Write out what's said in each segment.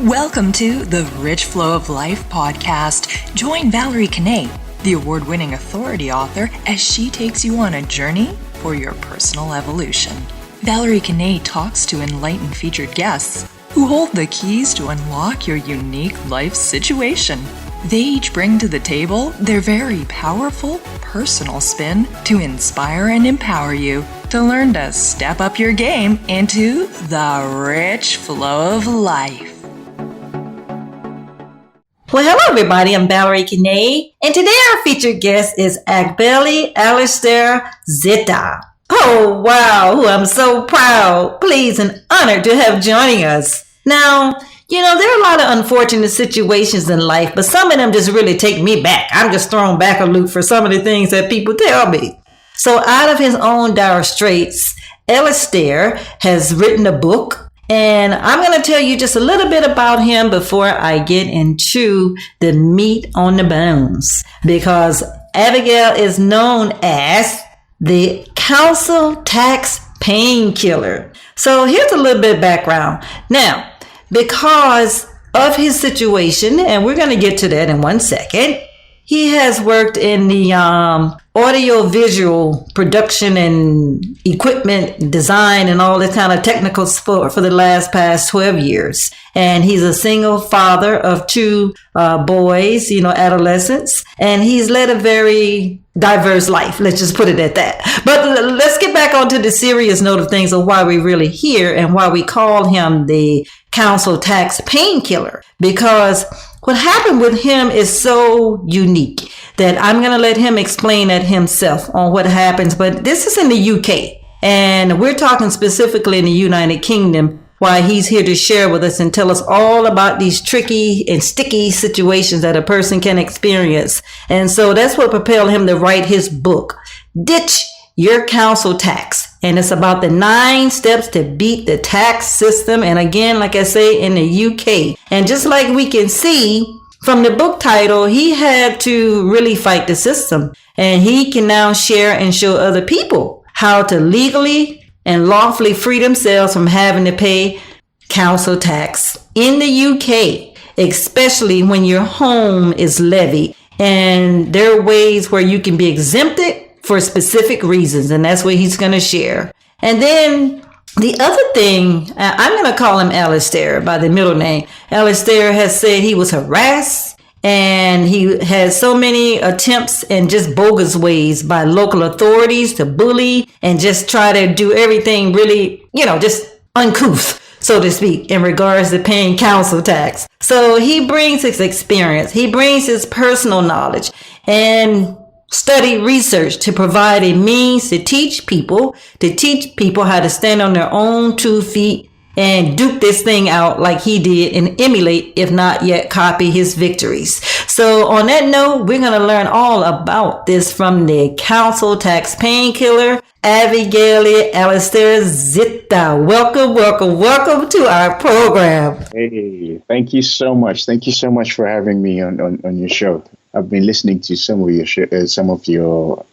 Welcome to the Rich Flow of Life podcast. Join Valerie Kanay, the award-winning authority author, as she takes you on a journey for your personal evolution. Valerie Kanay talks to enlightened featured guests who hold the keys to unlock your unique life situation. They each bring to the table their very powerful personal spin to inspire and empower you to learn to step up your game into the rich flow of life. Well, hello everybody, I'm Valerie Kanay, and today our featured guest is Agbeli Alistair Ziddah. Oh wow, who I'm so proud, pleased, and honored to have joining us. Now, there are a lot of unfortunate situations in life, but some of them just really take me back. I'm just thrown back a loop for some of the things that people tell me. So out of his own dire straits, Alistair has written a book, and I'm going to tell you just a little bit about him before I get into the meat on the bones, because Abigail is known as the Council Tax Painkiller. So here's a little bit of background. Now, because of his situation, and we're going to get to that in 1 second, he has worked in the audio-visual production and equipment design and all this kind of technical support for the past 12 years. And he's a single father of two boys, adolescents. And he's led a very diverse life. Let's just put it at that. But let's get back onto the serious note of things of why we're really here and why we call him the Council Tax Painkiller. Because what happened with him is so unique that I'm going to let him explain it himself on what happens. But this is in the UK, and we're talking specifically in the United Kingdom, why he's here to share with us and tell us all about these tricky and sticky situations that a person can experience. And so that's what propelled him to write his book, Ditch Your Council Tax. And it's about the 9 steps to beat the tax system. And again, like I say, in the UK. And just like we can see from the book title, he had to really fight the system. And he can now share and show other people how to legally and lawfully free themselves from having to pay council tax in the UK, especially when your home is levied. And there are ways where you can be exempted for specific reasons, and that's what he's going to share. And then the other thing, I'm going to call him Alistair by the middle name. Alistair has said he was harassed, and he had so many attempts and just bogus ways by local authorities to bully and just try to do everything really, just uncouth, so to speak, in regards to paying council tax. So he brings his experience, he brings his personal knowledge, and study research to provide a means to teach people how to stand on their own 2 feet and duke this thing out like he did and emulate, if not yet copy, his victories. So on that note, we're going to learn all about this from the Council Tax Painkiller, Agbeli Alistair Ziddah. Welcome to our program. Hey, thank you so much. Thank you so much for having me on your show. I've been listening to some of your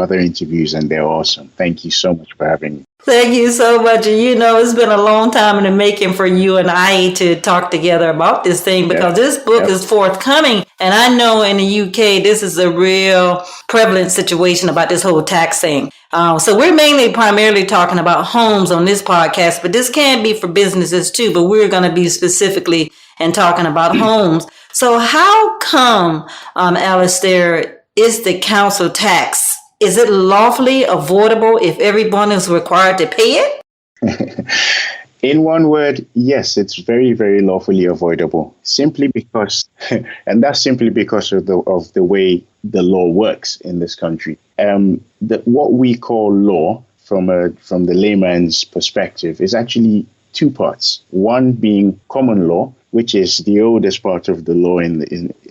other interviews, and they're awesome. Thank you so much for having me. Thank you so much. It's been a long time in the making for you and I to talk together about this thing, because this book is forthcoming. And I know in the UK, this is a real prevalent situation about this whole tax thing. So we're primarily talking about homes on this podcast, but this can be for businesses too. But we're going to be specifically and talking about homes. So how come, Alistair, is the council tax? Is it lawfully avoidable if everyone is required to pay it? In one word, yes, it's very, very lawfully avoidable. Simply because, and that's simply because of the way the law works in this country. What we call law, from the layman's perspective, is actually 2 parts. One being common law, which is the oldest part of the law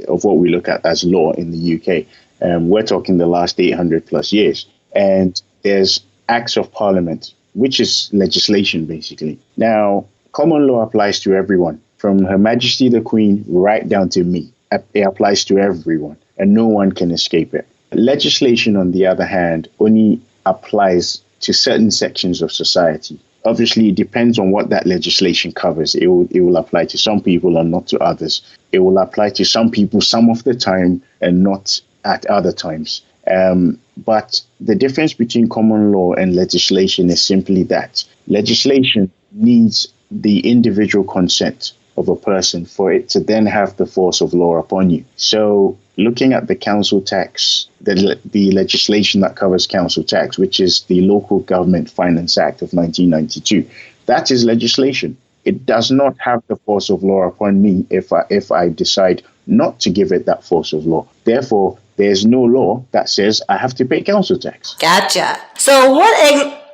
of what we look at as law in the UK. We're talking the last 800 plus years. And there's Acts of Parliament, which is legislation, basically. Now, common law applies to everyone, from Her Majesty the Queen right down to me. It applies to everyone, and no one can escape it. Legislation, on the other hand, only applies to certain sections of society. Obviously, it depends on what that legislation covers. It will apply to some people and not to others. It will apply to some people some of the time and not at other times. But the difference between common law and legislation is simply that legislation needs the individual consent of a person for it to then have the force of law upon you. So looking at the council tax, the legislation that covers council tax, which is the Local Government Finance Act of 1992, that is legislation. It does not have the force of law upon me if I decide not to give it that force of law. Therefore, there's no law that says I have to pay council tax. Gotcha. So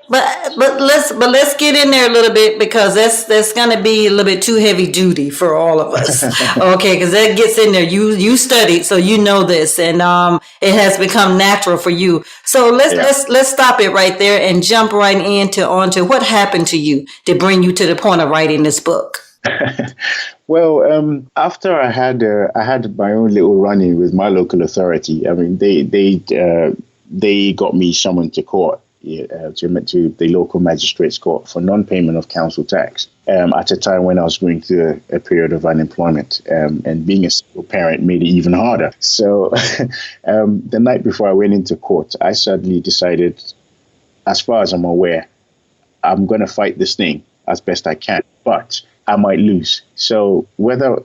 but let's get in there a little bit, because that's going to be a little bit too heavy duty for all of us. Okay, because that gets in there. You studied, so you know this, and it has become natural for you. So let's stop it right there and jump right onto what happened to you to bring you to the point of writing this book. Well, after I had my own little run-in with my local authority. I mean, they got me summoned to court, to the local magistrates court for non-payment of council tax at a time when I was going through a period of unemployment, and being a single parent made it even harder. So the night before I went into court, I suddenly decided, as far as I'm aware, I'm going to fight this thing as best I can, but I might lose. So whether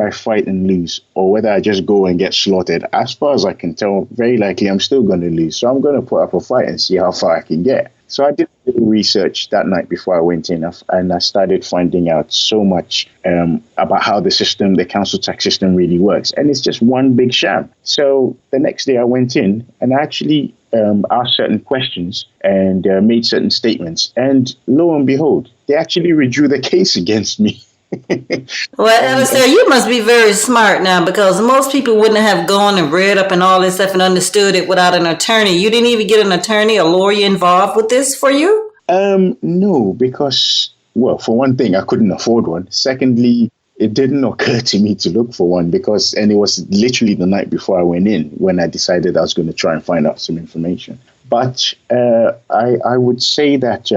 I fight and lose or whether I just go and get slaughtered, as far as I can tell, very likely I'm still going to lose. So I'm going to put up a fight and see how far I can get. So I did a little research that night before I went in, and I started finding out so much about how the council tax system really works. And it's just one big sham. So the next day I went in and I actually asked certain questions and made certain statements. And lo and behold, they actually withdrew the case against me. Well, Alistair, you must be very smart now, because most people wouldn't have gone and read up and all this stuff and understood it without an attorney. You didn't even get an attorney, a lawyer involved with this for you? No, because, well, for one thing, I couldn't afford one. Secondly, it didn't occur to me to look for one and it was literally the night before I went in when I decided I was going to try and find out some information. But I would say that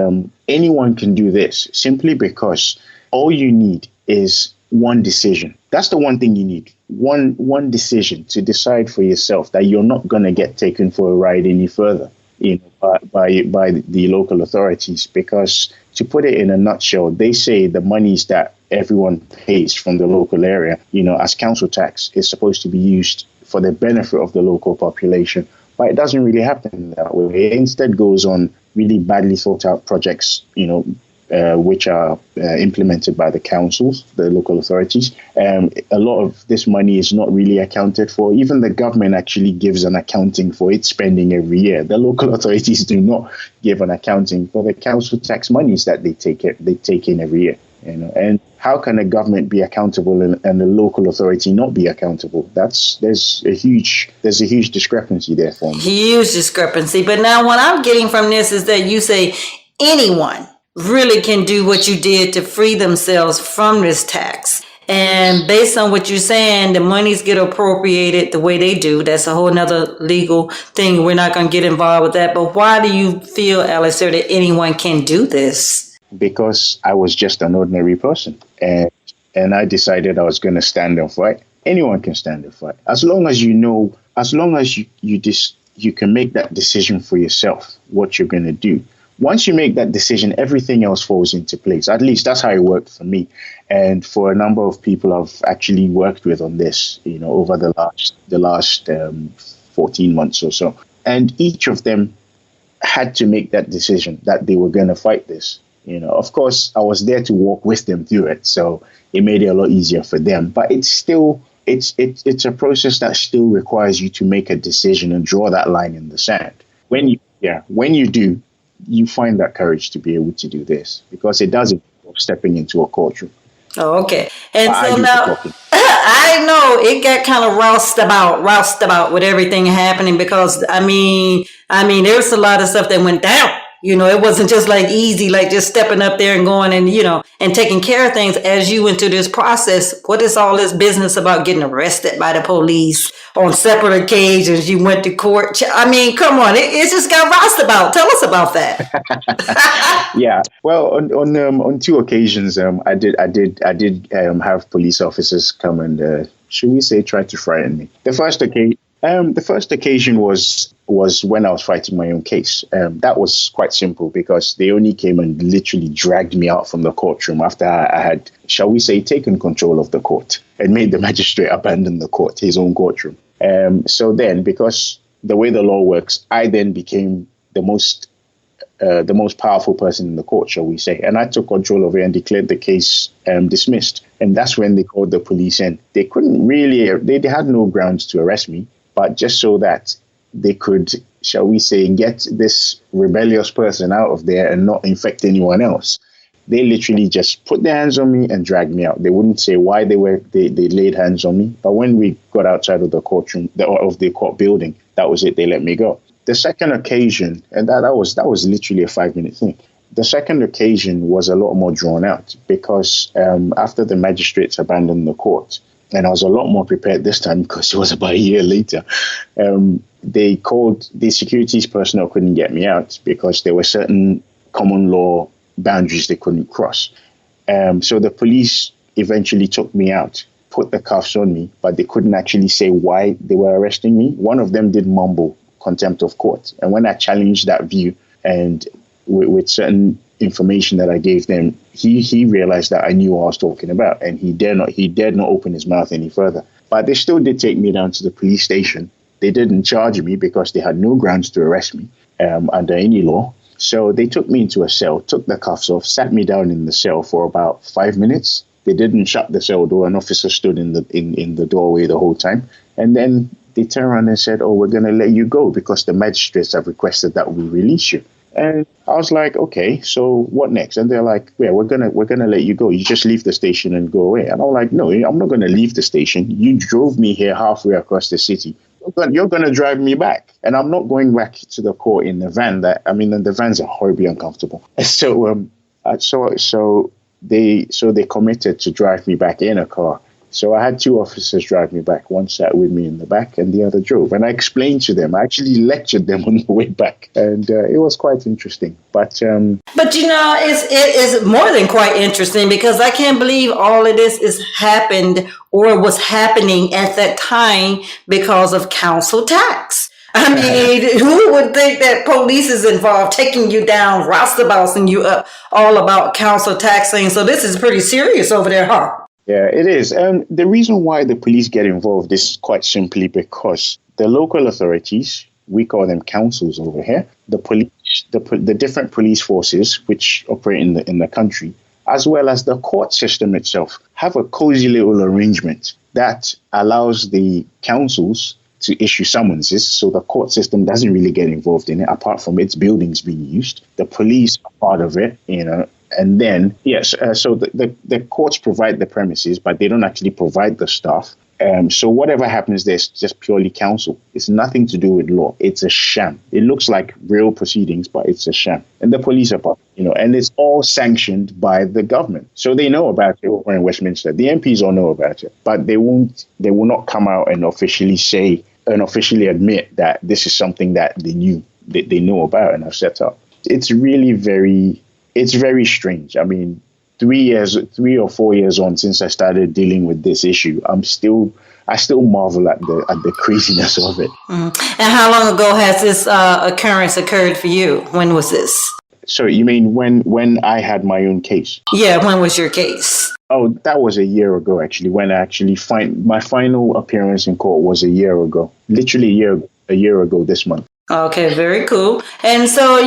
anyone can do this simply because all you need is one decision. That's the one thing you need. One decision to decide for yourself that you're not going to get taken for a ride any further, by the local authorities. Because to put it in a nutshell, they say the monies that everyone pays from the local area, as council tax, is supposed to be used for the benefit of the local population. But it doesn't really happen that way. It instead goes on really badly thought out projects, which are implemented by the councils, the local authorities. A lot of this money is not really accounted for. Even the government actually gives an accounting for its spending every year. The local authorities do not give an accounting for the council tax monies that they take in every year. And how can a government be accountable and the local authority not be accountable? There's a huge discrepancy there for me. Huge discrepancy. But now what I'm getting from this is that you say anyone really can do what you did to free themselves from this tax. And based on what you're saying, the monies get appropriated the way they do. That's a whole nother legal thing. We're not going to get involved with that. But why do you feel, Alistair, that anyone can do this? Because I was just an ordinary person. And I decided I was going to stand and fight. Anyone can stand and fight. As long as you can make that decision for yourself, what you're going to do. Once you make that decision, everything else falls into place. At least that's how it worked for me. And for a number of people I've actually worked with on this, over the last 14 months or so. And each of them had to make that decision that they were going to fight this. Of course, I was there to walk with them through it. So it made it a lot easier for them. But it's still, it's a process that still requires you to make a decision and draw that line in the sand. When you do, you find that courage to be able to do this, because it does involve stepping into a courtroom. Oh, okay. And so now I know it got kind of roused about with everything happening, because I mean, there was a lot of stuff that went down It wasn't just like easy, like just stepping up there and going and, and taking care of things as you went through this process. What is all this business about getting arrested by the police on separate occasions? You went to court. I mean, come on. It just got roustabout. Tell us about that. Yeah. Well, on two occasions, I did have police officers come and, should we say, try to frighten me. The first occasion was when I was fighting my own case. That was quite simple because they only came and literally dragged me out from the courtroom after I had, shall we say, taken control of the court and made the magistrate abandon the court, his own courtroom. So then, because the way the law works, I then became the most powerful person in the court, shall we say. And I took control of it and declared the case dismissed. And that's when they called the police in. They couldn't really, they had no grounds to arrest me, but just so that they could, shall we say, get this rebellious person out of there and not infect anyone else. They literally just put their hands on me and dragged me out. They wouldn't say why they laid hands on me. But when we got outside of the courtroom, of the court building, that was it. They let me go. The second occasion, and that was literally a 5-minute thing. The second occasion was a lot more drawn out because after the magistrates abandoned the court, and I was a lot more prepared this time because it was about a year later, they called the securities personnel couldn't get me out because there were certain common law boundaries they couldn't cross. So the police eventually took me out, put the cuffs on me, but they couldn't actually say why they were arresting me. One of them did mumble contempt of court. And when I challenged that view and with certain information that I gave them, he realized that I knew what I was talking about, and he dared not open his mouth any further. But they still did take me down to the police station. They didn't charge me because they had no grounds to arrest me under any law. So they took me into a cell, took the cuffs off, sat me down in the cell for about 5 minutes. They didn't shut the cell door. An officer stood in the doorway the whole time. And then they turned around and said, "Oh, we're going to let you go because the magistrates have requested that we release you." And I was like, "Okay, so what next?" And they're like, "Yeah, we're gonna let you go. You just leave the station and go away." And I'm like, "No, I'm not going to leave the station. You drove me here halfway across the city. You're going to drive me back, and I'm not going back to the court in the van. The vans are horribly uncomfortable." So they committed to drive me back in a car. So I had two officers drive me back. One sat with me in the back and the other drove. And I explained to them, I actually lectured them on the way back. And it was quite interesting. But it is more than quite interesting because I can't believe all of this is happened or was happening at that time because of council tax. I mean, who would think that police is involved, taking you down, roustabousing you up, all about council taxing? So this is pretty serious over there, huh? Yeah, it is. The reason why the police get involved is quite simply because the local authorities, we call them councils over here, the police, the different police forces which operate in the country, as well as the court system itself, have a cozy little arrangement that allows the councils to issue summonses. So the court system doesn't really get involved in it, apart from its buildings being used. The police are part of it, And then, yes, so the courts provide the premises, but they don't actually provide the staff. So whatever happens there is just purely counsel. It's nothing to do with law. It's a sham. It looks like real proceedings, but it's a sham. And the police are part, and it's all sanctioned by the government. So they know about it over in Westminster. The MPs all know about it, but they will not come out and officially admit that this is something that they know about and have set up. It's really it's very strange. I mean, 3 or 4 years on since I started dealing with this issue, I still marvel at the craziness of it. And how long ago has this occurrence occurred for you? When was this? Sorry, you mean when I had my own case? Yeah, when was your case? Oh, that was a year ago, actually. When I actually my final appearance in court was a year ago. Literally a year ago this month. Okay, very cool. And so,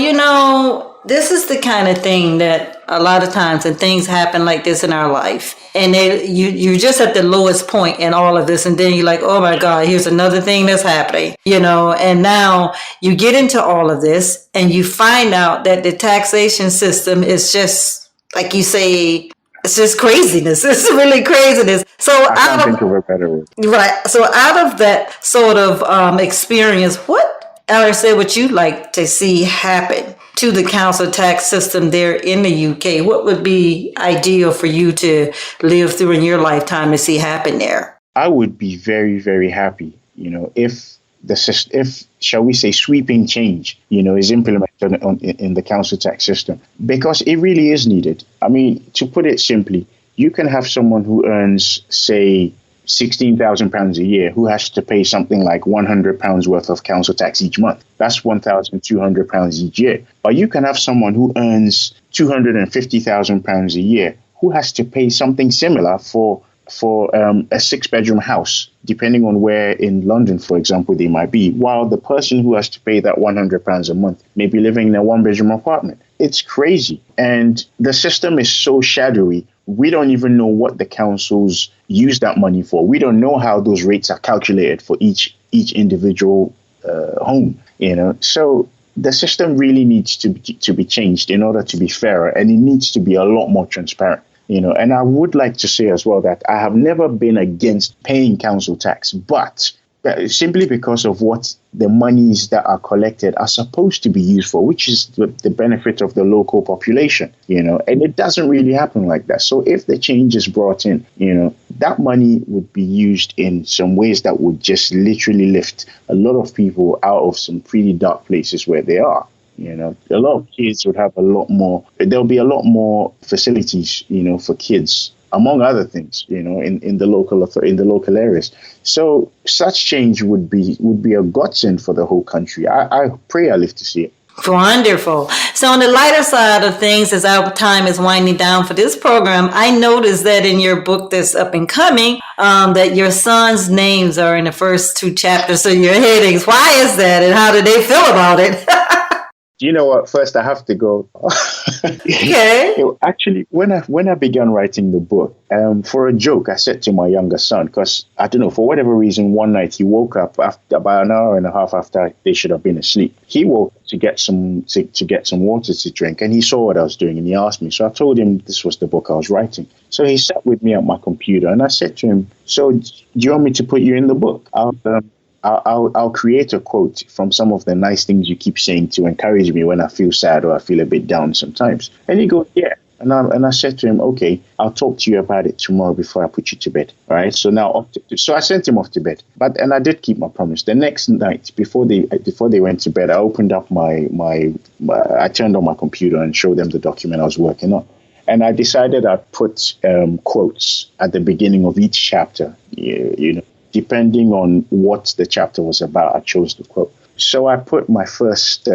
this is the kind of thing that a lot of times, and things happen like this in our life, and you're just at the lowest point in all of this, and then you're like, oh my God, here's another thing that's happening, and now you get into all of this, and you find out that the taxation system is just, like you say, it's just craziness. It's really craziness. So I can't think of a better word. Right. So out of that sort of experience, what, Alistair, would you like to see happen to the council tax system there in the UK? What would be ideal for you to live through in your lifetime to see happen there? I would be very, very happy, if shall we say, sweeping change, is implemented in the council tax system, because it really is needed. I mean, to put it simply, you can have someone who earns, say, £16,000 a year who has to pay something like £100 worth of council tax each month. That's £1,200 each year. But you can have someone who earns £250,000 a year who has to pay something similar for a 6-bedroom house, depending on where in London, for example, they might be, while the person who has to pay that £100 a month may be living in a 1-bedroom apartment. It's crazy. And the system is so shadowy. We don't even know what the councils use that money for. We don't know how those rates are calculated for each individual home, So the system really needs to be changed in order to be fairer, and it needs to be a lot more transparent. And I would like to say as well that I have never been against paying council tax, but simply because of what the monies that are collected are supposed to be used for, which is the benefit of the local population, and it doesn't really happen like that. So if the change is brought in, that money would be used in some ways that would just literally lift a lot of people out of some pretty dark places where they are. A lot of kids would have there'll be a lot more facilities, for kids, among other things, in the local areas. So such change would be a godsend for the whole country. I pray I live to see it. Wonderful. So on the lighter side of things, as our time is winding down for this program, I noticed that in your book that's up and coming, that your sons' names are in the first 2 chapters of your headings. Why is that, and how do they feel about it? Do you know what? First, I have to go. Okay. Actually, when I began writing the book, for a joke, I said to my younger son, because I don't know, for whatever reason, one night he woke up after about an hour and a half after they should have been asleep. He woke to get some water to drink, and he saw what I was doing, and he asked me. So I told him this was the book I was writing. So he sat with me at my computer, and I said to him, "So do you want me to put you in the book? I'll create a quote from some of the nice things you keep saying to encourage me when I feel sad or I feel a bit down sometimes." And he goes, "Yeah." And I said to him, "Okay, I'll talk to you about it tomorrow before I put you to bed." All right. So now, so I sent him off to bed, and I did keep my promise. The next night, before they went to bed, I opened up I turned on my computer and showed them the document I was working on. And I decided I'd put quotes at the beginning of each chapter, depending on what the chapter was about. I chose the quote. So I put my first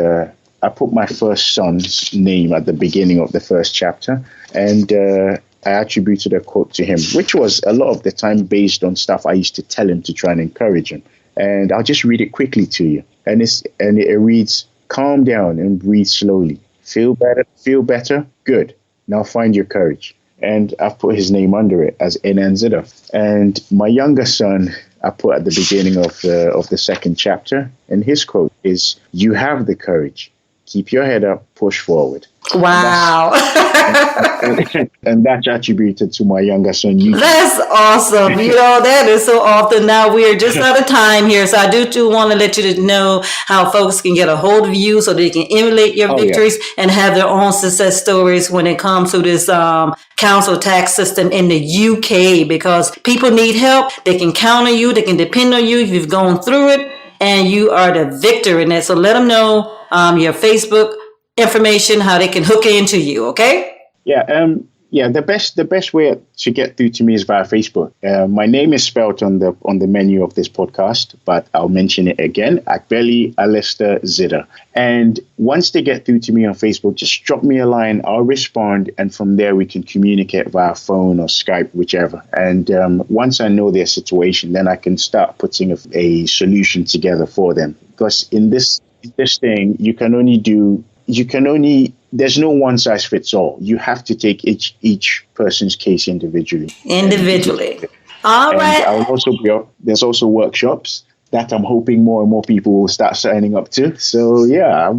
son's name at the beginning of the first chapter, and I attributed a quote to him, which was a lot of the time based on stuff I used to tell him to try and encourage him. And I'll just read it quickly to you. And it reads, "Calm down and breathe slowly. Feel better? Good. Now find your courage." And I've put his name under it as Kanay Ziddah. And my younger son, I put at the beginning of the second chapter, and his quote is, "You have the courage. Keep your head up, push forward." Wow. And that's attributed to my younger son. That's awesome. That is so often. Now we are just out of time here. So I do want to let you know how folks can get a hold of you so they can emulate your victories and have their own success stories when it comes to this council tax system in the UK, because people need help. They can count on you. They can depend on you if you've gone through it, and you are the victor in it. So let them know your Facebook information, how they can hook into you. Okay. Yeah. The best way to get through to me is via Facebook. My name is spelled on the menu of this podcast, but I'll mention it again: Agbeli Alistair Ziddah. And once they get through to me on Facebook, just drop me a line. I'll respond, and from there we can communicate via phone or Skype, whichever. And once I know their situation, then I can start putting a solution together for them. Because in this thing, there's no one size fits all. You have to take each person's case individually. All right. There's also workshops that I'm hoping more and more people will start signing up to. So yeah.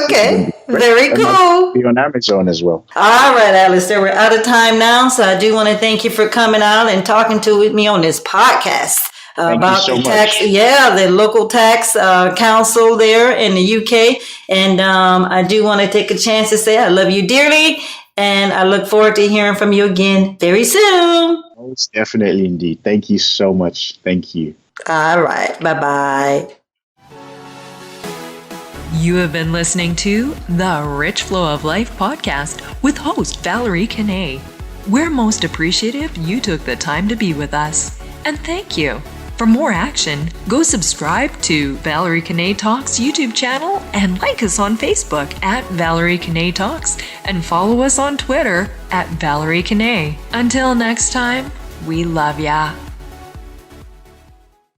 Okay. Very cool. Be on Amazon as well. All right, Alistair, we're out of time now. So I do want to thank you for coming out and talking with me on this podcast Thank you about so the tax. much. Yeah, the local tax council there in the UK. And I do want to take a chance to say I love you dearly. And I look forward to hearing from you again very soon. Most definitely indeed. Thank you so much. Thank you. All right. Bye-bye. You have been listening to the Rich Flow of Life podcast with host Valerie Kanay. We're most appreciative you took the time to be with us, and thank you. For more action, go subscribe to Valerie Kanay Talks YouTube channel and like us on Facebook at Valerie Kanay Talks and follow us on Twitter at Valerie Kanay. Until next time, we love ya.